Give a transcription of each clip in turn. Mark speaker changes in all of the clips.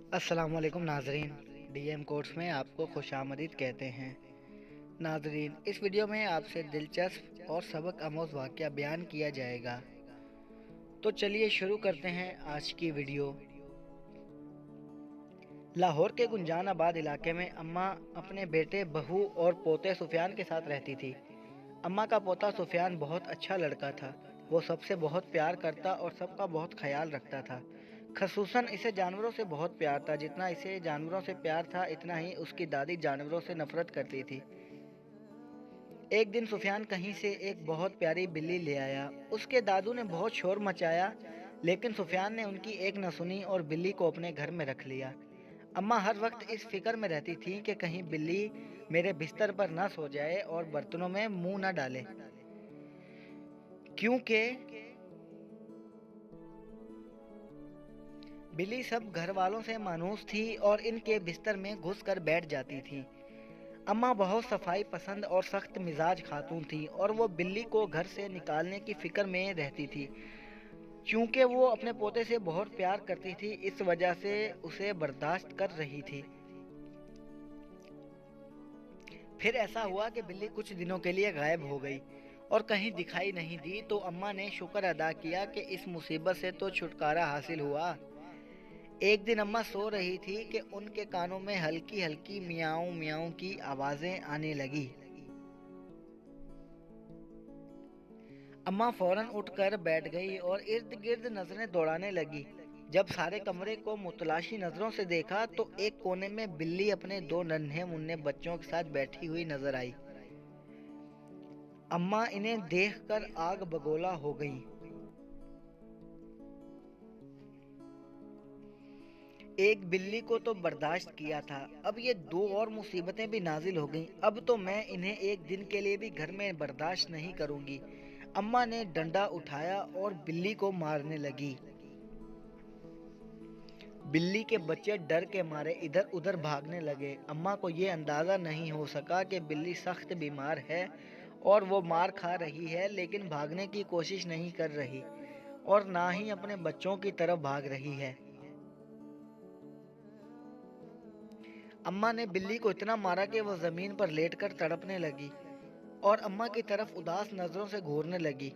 Speaker 1: السلام علیکم ناظرین، ڈی ایم کورس میں آپ کو خوش آمدید کہتے ہیں۔ ناظرین، اس ویڈیو میں آپ سے دلچسپ اور سبق آموز واقعہ بیان کیا جائے گا، تو چلیے شروع کرتے ہیں آج کی ویڈیو۔ لاہور کے گنجان آباد علاقے میں اماں اپنے بیٹے، بہو اور پوتے سفیان کے ساتھ رہتی تھی۔ اماں کا پوتا سفیان بہت اچھا لڑکا تھا۔ وہ سب سے بہت پیار کرتا اور سب کا بہت خیال رکھتا تھا۔ خصوصاً اسے جانوروں سے بہت پیار تھا۔ جتنا اسے جانوروں سے پیار تھا، اتنا ہی اس کی دادی جانوروں سے نفرت کرتی تھی۔ ایک دن سفیان کہیں سے ایک بہت پیاری بلی لے آیا۔ اس کے دادو نے بہت شور مچایا، لیکن سفیان نے ان کی ایک نہ سنی اور بلی کو اپنے گھر میں رکھ لیا۔ اماں ہر وقت اس فکر میں رہتی تھیں کہ کہیں بلی میرے بستر پر نہ سو جائے اور برتنوں میں منہ نہ ڈالے، کیونکہ بلی سب گھر والوں سے مانوس تھی اور ان کے بستر میں گھس کر بیٹھ جاتی تھی۔ اماں بہت صفائی پسند اور سخت مزاج خاتون تھی اور وہ بلی کو گھر سے نکالنے کی فکر میں رہتی تھی۔ چونکہ وہ اپنے پوتے سے بہت پیار کرتی تھی، اس وجہ سے اسے برداشت کر رہی تھی۔ پھر ایسا ہوا کہ بلی کچھ دنوں کے لیے غائب ہو گئی اور کہیں دکھائی نہیں دی، تو اماں نے شکر ادا کیا کہ اس مصیبت سے تو چھٹکارا حاصل ہوا۔ ایک دن اماں سو رہی تھی کہ ان کے کانوں میں ہلکی ہلکی میاؤں میاؤں کی آوازیں آنے لگی۔ اماں فوراً اٹھ کر بیٹھ گئی اور ارد گرد نظریں دوڑانے لگی۔ جب سارے کمرے کو متلاشی نظروں سے دیکھا تو ایک کونے میں بلی اپنے دو ننھے منھے بچوں کے ساتھ بیٹھی ہوئی نظر آئی۔ اماں انہیں دیکھ کر آگ بگولا ہو گئیں۔ ایک بلی کو تو برداشت کیا تھا، اب یہ دو اور مصیبتیں بھی نازل ہو گئیں۔ اب تو میں انہیں ایک دن کے لیے بھی گھر میں برداشت نہیں کروں گی۔ اماں نے ڈنڈا اٹھایا اور بلی کو مارنے لگی۔ بلی کے بچے ڈر کے مارے ادھر ادھر بھاگنے لگے۔ اماں کو یہ اندازہ نہیں ہو سکا کہ بلی سخت بیمار ہے اور وہ مار کھا رہی ہے، لیکن بھاگنے کی کوشش نہیں کر رہی اور نہ ہی اپنے بچوں کی طرف بھاگ رہی ہے۔ اماں نے بلی کو اتنا مارا کہ وہ زمین پر لیٹ کر تڑپنے لگی اور اماں کی طرف اداس نظروں سے گھورنے لگی۔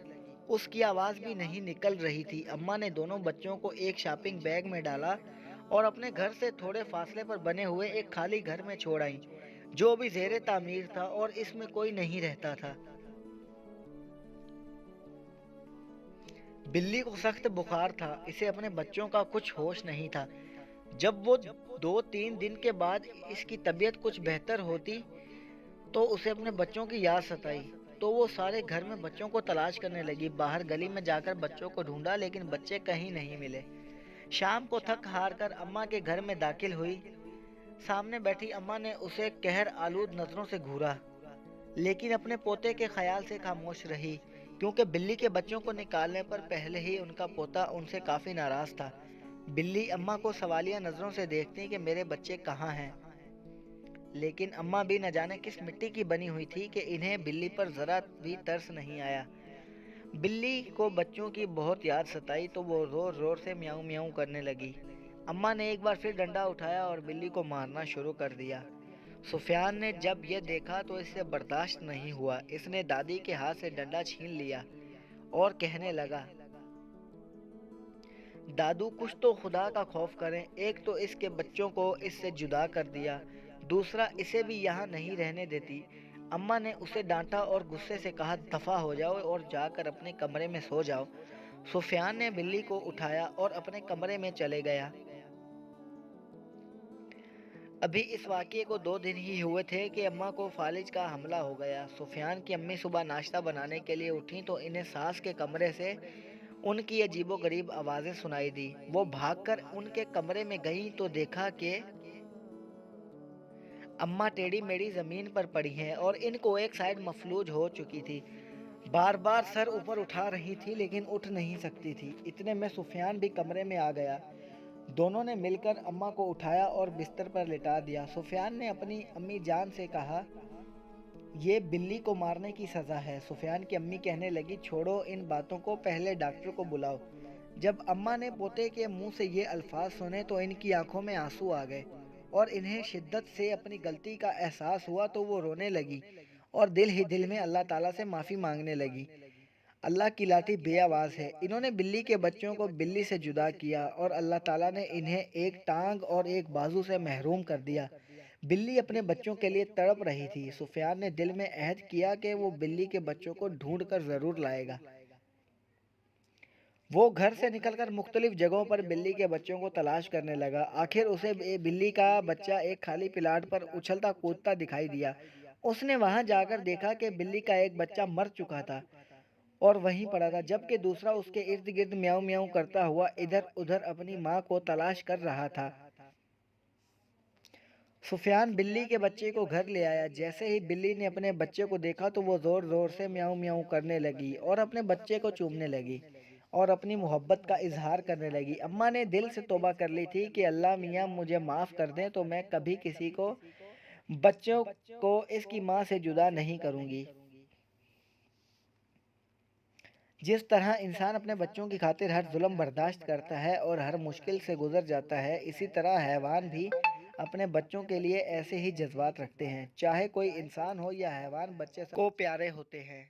Speaker 1: اس کی آواز بھی نہیں نکل رہی تھی۔ اماں نے دونوں بچوں کو ایک شاپنگ بیگ میں ڈالا اور اپنے گھر سے تھوڑے فاصلے پر بنے ہوئے ایک خالی گھر میں چھوڑ آئیں، جو بھی زیر تعمیر تھا اور اس میں کوئی نہیں رہتا تھا۔ بلی کو سخت بخار تھا، اسے اپنے بچوں کا کچھ ہوش نہیں تھا۔ جب وہ 2-3 دن کے بعد اس کی طبیعت کچھ بہتر ہوتی تو اسے اپنے بچوں کی یاد ستائی، تو وہ سارے گھر میں بچوں کو تلاش کرنے لگی۔ باہر گلی میں جا کر بچوں کو ڈھونڈا، لیکن بچے کہیں نہیں ملے۔ شام کو تھک ہار کر اماں کے گھر میں داخل ہوئی۔ سامنے بیٹھی اماں نے اسے قہر آلود نظروں سے گھورا، لیکن اپنے پوتے کے خیال سے خاموش رہی، کیونکہ بلی کے بچوں کو نکالنے پر پہلے ہی ان کا پوتا ان سے کافی ناراض تھا۔ بلی اماں کو سوالیہ نظروں سے دیکھتی کہ میرے بچے کہاں ہیں، لیکن اماں بھی نہ جانے کس مٹی کی بنی ہوئی تھی کہ انہیں بلی پر ذرا بھی ترس نہیں آیا۔ بلی کو بچوں کی بہت یاد ستائی تو وہ زور زور سے میاؤں میاؤں کرنے لگی۔ اماں نے ایک بار پھر ڈنڈا اٹھایا اور بلی کو مارنا شروع کر دیا۔ سفیان نے جب یہ دیکھا تو اس سے برداشت نہیں ہوا۔ اس نے دادی کے ہاتھ سے ڈنڈا چھین لیا اور کہنے لگا، دادو کچھ تو خدا کا خوف کریں، ایک تو اس کے بچوں کو اس سے جدا کر دیا، دوسرا اسے بھی یہاں نہیں رہنے دیتی۔ اماں نے اسے ڈانٹا اور غصے سے کہا، دفع ہو جاؤ اور جا کر اپنے کمرے میں سو جاؤ۔ سفیان نے بلی کو اٹھایا اور اپنے کمرے میں چلے گیا۔ ابھی اس واقعے کو 2 دن ہی ہوئے تھے کہ اماں کو فالج کا حملہ ہو گیا۔ سفیان کی امی صبح ناشتہ بنانے کے لیے اٹھیں تو انہیں ساس کے کمرے سے ان کی عجیب و غریب آوازیں سنائی دی۔ وہ بھاگ کر ان کے کمرے میں گئیں تو دیکھا کہ اماں ٹیڑھی میڑھی زمین پر پڑی ہیں اور ان کو ایک سائیڈ مفلوج ہو چکی تھی۔ بار بار سر اوپر اٹھا رہی تھی لیکن اٹھ نہیں سکتی تھی۔ اتنے میں سفیان بھی کمرے میں آ گیا۔ دونوں نے مل کر اماں کو اٹھایا اور بستر پر لٹا دیا۔ سفیان نے اپنی امی جان سے کہا، یہ بلی کو مارنے کی سزا ہے۔ سفیان کی امی کہنے لگی، چھوڑو ان باتوں کو، پہلے ڈاکٹر کو بلاؤ۔ جب اماں نے پوتے کے منہ سے یہ الفاظ سنے تو ان کی آنکھوں میں آنسو آ گئے اور انہیں شدت سے اپنی غلطی کا احساس ہوا تو وہ رونے لگی اور دل ہی دل میں اللہ تعالیٰ سے معافی مانگنے لگی۔ اللہ کی لاٹھی بے آواز ہے۔ انہوں نے بلی کے بچوں کو بلی سے جدا کیا اور اللہ تعالیٰ نے انہیں ایک ٹانگ اور ایک بازو سے محروم کر دیا۔ بلی اپنے بچوں کے لیے تڑپ رہی تھی۔ سفیان نے دل میں عہد کیا کہ وہ بلی کے بچوں کو ڈھونڈ کر ضرور لائے گا۔ وہ گھر سے نکل کر مختلف جگہوں پر بلی کے بچوں کو تلاش کرنے لگا۔ آخر اسے بلی کا بچہ ایک خالی پلاٹ پر اچھلتا کودتا دکھائی دیا۔ اس نے وہاں جا کر دیکھا کہ بلی کا ایک بچہ مر چکا تھا اور وہیں پڑا تھا، جبکہ دوسرا اس کے ارد گرد میاؤں میاؤں کرتا ہوا ادھر ادھر اپنی ماں کو تلاش کر رہا تھا۔ سفیان بلی کے بچے کو گھر لے آیا۔ جیسے ہی بلی نے اپنے بچے کو دیکھا تو وہ زور زور سے میاؤں میاؤں کرنے لگی اور اپنے بچے کو چومنے لگی اور اپنی محبت کا اظہار کرنے لگی۔ اماں نے دل سے توبہ کر لی تھی کہ اللہ میاں مجھے معاف کر دیں تو میں کبھی کسی کو بچوں کو اس کی ماں سے جدا نہیں کروں گی۔ جس طرح انسان اپنے بچوں کی خاطر ہر ظلم برداشت کرتا ہے اور ہر مشکل سے گزر جاتا ہے، اسی طرح حیوان بھی اپنے بچوں کے لیے ایسے ہی جذبات رکھتے ہیں۔ چاہے کوئی انسان ہو یا حیوان، بچے کو پیارے ہوتے ہیں۔